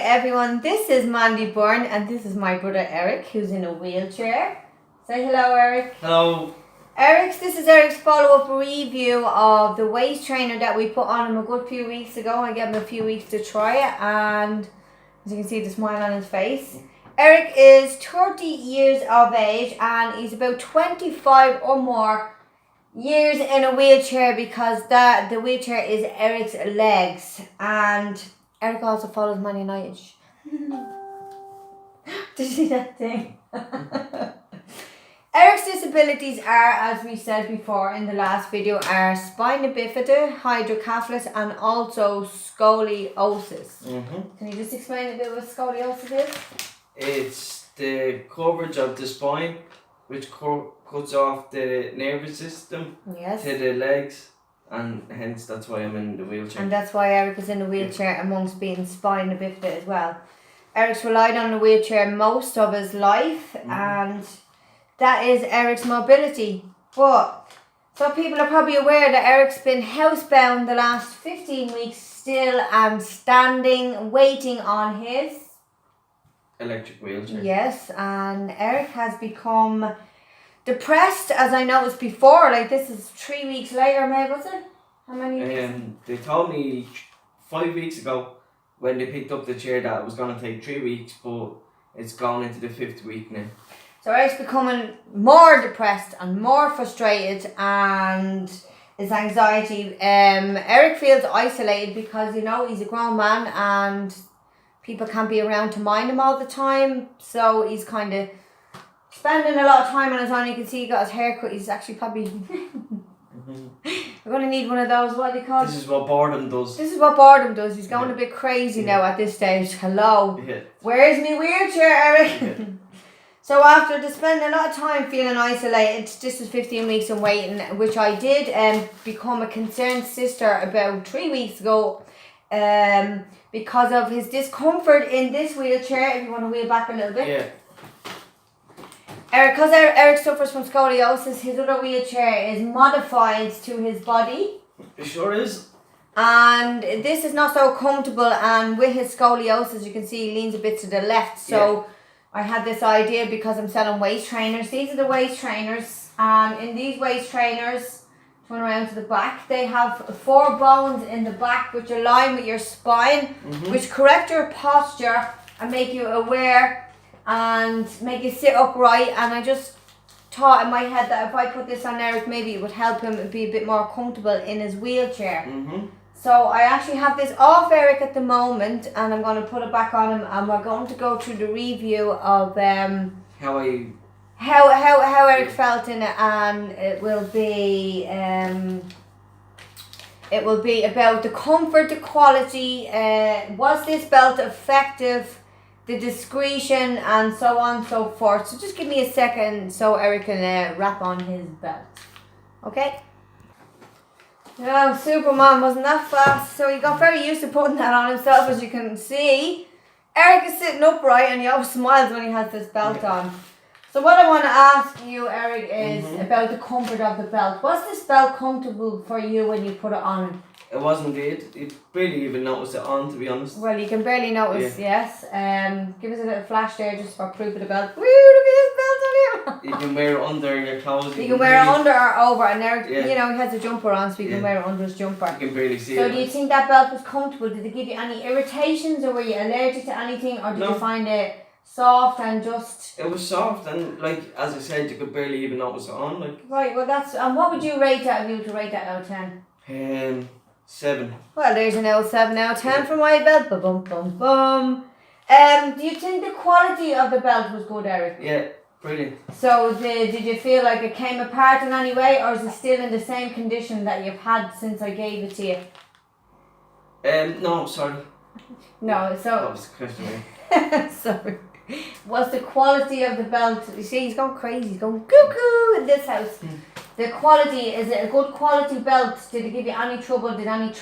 everyone, this is Mandy Byrne and this is my brother Eric, who's in a wheelchair. Say hello, Eric. Hello. This is Eric's follow-up review of the waist trainer that we put on him a good few weeks ago. I gave him a few weeks to try it, and as you can see the smile on his face. Eric is 30 years of age and he's about 25 or more years in a wheelchair, because the wheelchair is Eric's legs, and Eric also follows Man United. Did you see that thing? Eric's disabilities are, as we said before in the last video, are spina bifida, hydrocephalus, and also scoliosis. Can you just explain a bit what scoliosis is? It's the coverage of the spine, which cuts off the nervous system to the legs, and hence that's why I'm in the wheelchair. And that's why Eric is in the wheelchair, amongst being spina bifida as well. Eric's relied on the wheelchair most of his life, and that is Eric's mobility. But so people are probably aware that Eric's been housebound the last 15 weeks still and standing, waiting on his electric wheelchair. Yes, and Eric has become depressed, as I noticed before. Like, this is 3 weeks later, maybe, was it? How many weeks? They told me 5 weeks ago when they picked up the chair that it was going to take 3 weeks, but it's gone into the 5th week now. So Eric's becoming more depressed and more frustrated, and his anxiety. Eric feels isolated because, you know, he's a grown man and people can't be around to mind him all the time. So he's kind of spending a lot of time on his own. You can see he got his hair cut. He's actually probably... We're going to need one of those, what are they called? This is what boredom does. This is what boredom does. He's going a bit crazy now at this stage. Hello. Yeah. Where's my wheelchair, Eric? So after spending a lot of time feeling isolated, this was 15 weeks in waiting, which I did become a concerned sister about 3 weeks ago, because of his discomfort in this wheelchair. If you want to wheel back a little bit. Yeah. Because Eric suffers from scoliosis, his other wheelchair is modified to his body. It sure is. And this is not so comfortable, and with his scoliosis, you can see he leans a bit to the left. So I had this idea, because I'm selling waist trainers. These are the waist trainers, and in these waist trainers, turn around to the back, they have 4 bones in the back which align with your spine, which correct your posture and make you aware and make you sit upright. And I just thought in my head that if I put this on Eric, maybe it would help him be a bit more comfortable in his wheelchair. So I actually have this off Eric at the moment, and I'm going to put it back on him, and we're going to go through the review of how Eric felt in it, and it will be about the comfort, the quality, was this belt effective, the discretion, and so on and so forth. So just give me a second so Eric can wrap on his belt. Okay? Oh, Superman, wasn't that fast? So he got very used to putting that on himself, as you can see. Eric is sitting upright and he always smiles when he has this belt on. So what I want to ask you, Eric, is about the comfort of the belt. Was this belt comfortable for you when you put it on? It was indeed. You barely even noticed it on, to be honest. Well, you can barely notice, yes. Give us a little flash there just for proof of the belt. Woo, look at this belt on him. You can wear it under your clothes. You can wear it under or over, and Eric, you know, he has a jumper on, so you can wear it under his jumper. You can barely see it. So do you think that belt was comfortable? Did it give you any irritations, or were you allergic to anything, or did you find it soft and just... It was soft, and like, as I said, you could barely even notice it on. Like. Right, well that's... And what would you rate that, if you were to rate that out of 10? 7. Well, there's an old 7 out of 10 for my belt. Bum, bum, bum. Do you think the quality of the belt was good, Eric? Yeah, brilliant. So did you feel like it came apart in any way, or is it still in the same condition that you've had since I gave it to you? No, sorry. No, so... That was the question. Sorry. Was the quality of the belt... You see, he's going crazy. He's going cuckoo in this house. The quality, is it a good quality belt? Did it give you any trouble? Did any